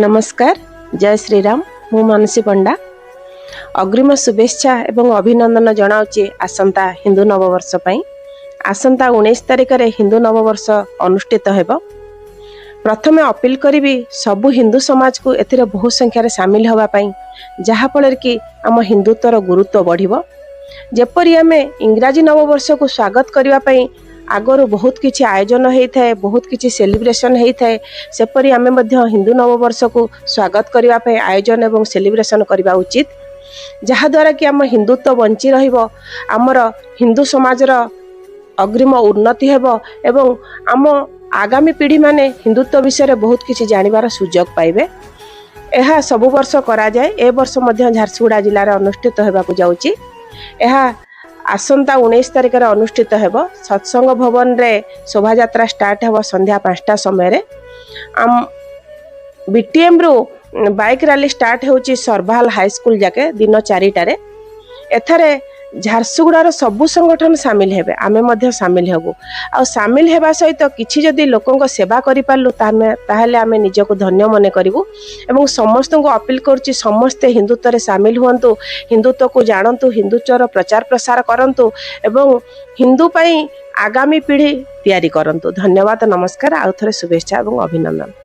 नमस्कार, जय श्री राम। मु मानसी पंडा अग्रिम शुभेच्छा एवं अभिनंदन जनाऊँचे आसंता हिंदू नववर्ष पई। आसंता 19 तारिख रे हिंदू नववर्ष अनुष्ठित हेब। प्रथमे अपील करी सबु हिंदू समाज को एथिरे बहु संख्यार सामिल होगा पई, जहा फल कि आम हिंदुत्वर गुरुत्व बढ़िबो। जेपरि आमे इंग्राजी नववर्ष को स्वागत करिवा पई आगरू बहुत किछि आयोजन होता है, बहुत किछि सेलिब्रेशन होता है, सेपरि आमे मध्य हिंदू नववर्ष को स्वागत करने पे आयोजन एवं सेलिब्रेशन करने उचित, जहाद्वारा कि आम हिंदुत्व बंची रहिबो, आमर हिंदू समाजर अग्रिम उन्नति हेबो एवं आम आगामी पीढ़ी माने हिंदुत्व विषय बहुत किछि जानिबार सुजोग पाइबे। एहा सबु वर्ष करा जाए। ए वर्ष मध्य झारसुगुड़ा जिल्ला रे अनुष्ठित हेबाकु जाउची। एहा आसंता 19 तारिख रे अनुष्ठित हेबो। सत्संग भवन रे शोभा यात्रा स्टार्ट हेबो संध्या 5टा समय रे। आम बीटीएम रु बाइक रैली स्टार्ट होची सरभाल हाई स्कूल जाके दिन 4टा रे। एथरे झारसुगुड़ार सबु संगठन सामिल हेबे, आमे मध्य सामिल हेबु। आ सामिल हेबा सहित किछि जदि लोकंक सेवा करि पारलु ताहले आमे निजको धन्य मने करिवु। एवं समस्त को अपील करूची, समस्ते हिंदुत्व रे सामिल हुअन्तु, हिंदुत्व को जानन्तु, हिंदुत्वर प्रचार प्रसार करन्तु एवं हिंदू पई आगामी पीढ़ी तैयारी करन्तु। धन्यवाद, नमस्कार। आउ थरे शुभेच्छा एवं अभिनंदन।